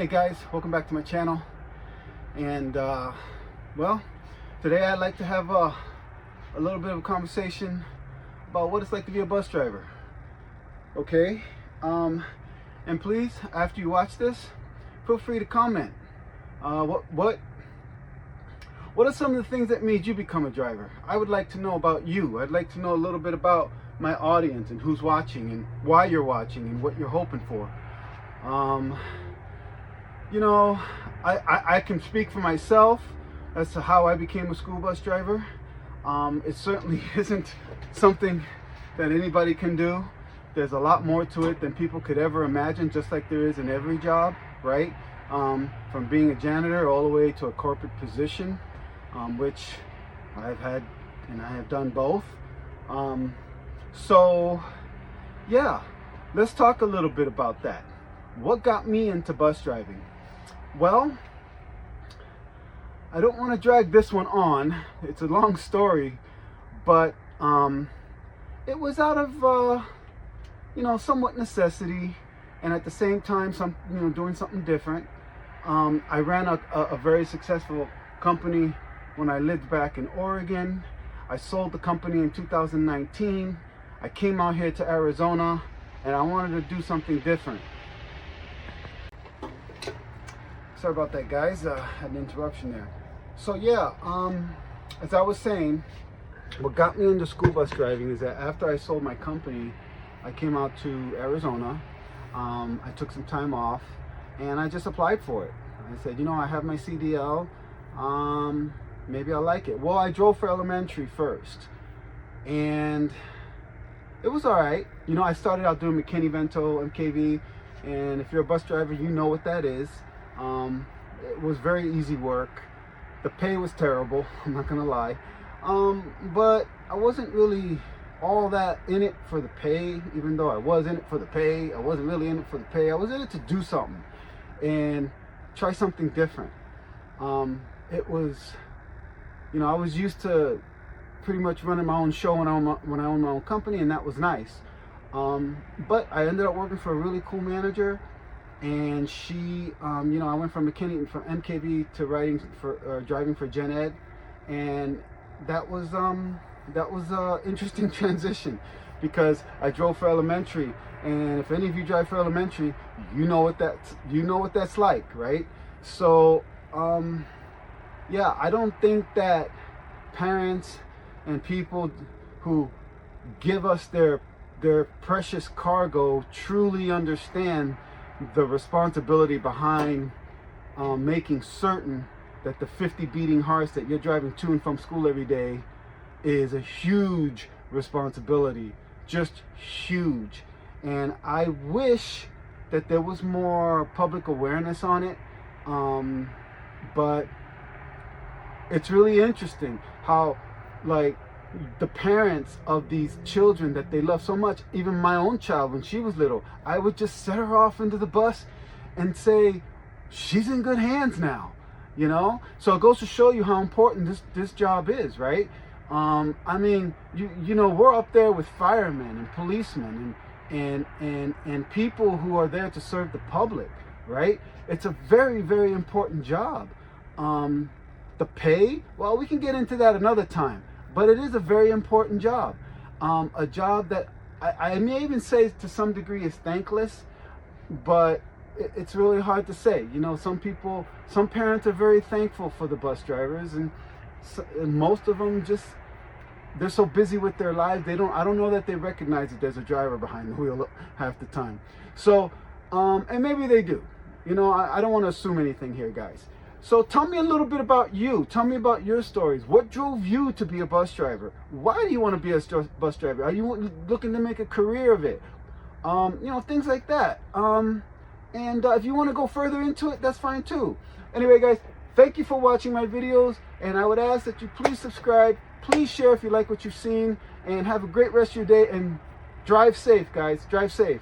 Hey guys, welcome back to my channel. And well, today I'd like to have a little bit of a conversation about what it's like to be a bus driver. Okay, and please, after you watch this, feel free to comment. What are some of the things that made you become a driver? I would like to know about you. I'd like to know a little bit about my audience and who's watching and why you're watching and what you're hoping for. You know, I can speak for myself as to how I became a school bus driver. It certainly isn't something that anybody can do. There's a lot more to it than people could ever imagine, just like there is in every job, right? From being a janitor all the way to a corporate position, which I've had and I have done both. So yeah, let's talk a little bit about that. What got me into bus driving? Well, I don't want to drag this one on. It's a long story, but it was out of somewhat necessity, and at the same time doing something different. I ran a very successful company when I lived back in Oregon. I sold the company in 2019. I came out here to Arizona and I wanted to do something different. Sorry about that, guys. I had an interruption there. So yeah, as I was saying, what got me into school bus driving is that after I sold my company, I came out to Arizona. I took some time off and I just applied for it. I said, I have my CDL. Maybe I'll like it. Well, I drove for elementary first and it was all right. I started out doing McKinney-Vento, MKV, and if you're a bus driver, you know what that is. It was very easy work. The pay was terrible, I'm not gonna lie. But I wasn't really all that in it for the pay. Even though I was in it for the pay, I wasn't really in it for the pay. I was in it to do something and try something different. It was, I was used to pretty much running my own show when I owned my own company, and that was nice. But I ended up working for a really cool manager, and she, I went from MKV to driving for Gen Ed, and that was a interesting transition because I drove for elementary, and if any of you drive for elementary, you know what that's like, right? So yeah, I don't think that parents and people who give us their precious cargo truly understand the responsibility behind making certain that the 50 beating hearts that you're driving to and from school every day is a huge responsibility, just huge. And I wish that there was more public awareness on it, but it's really interesting how, like, the parents of these children that they love so much, even my own child when she was little, I would just set her off into the bus and say, she's in good hands now, So it goes to show you how important this job is, right? I mean, we're up there with firemen and policemen and people who are there to serve the public, right? It's a very, very important job. The pay, well, we can get into that another time. But it is a very important job, a job that I may even say to some degree is thankless, but it's really hard to say. Some parents are very thankful for the bus drivers, and most of them they're so busy with their lives, I don't know that they recognize that there's a driver behind the wheel half the time. So, and maybe they do. I don't want to assume anything here, guys. So tell me a little bit about you. Tell me about your stories. What drove you to be a bus driver? Why do you want to be a bus driver? Are you looking to make a career of it? Things like that. And if you want to go further into it, that's fine too. Anyway, guys, thank you for watching my videos. And I would ask that you please subscribe. Please share if you like what you've seen. And have a great rest of your day. And drive safe, guys. Drive safe.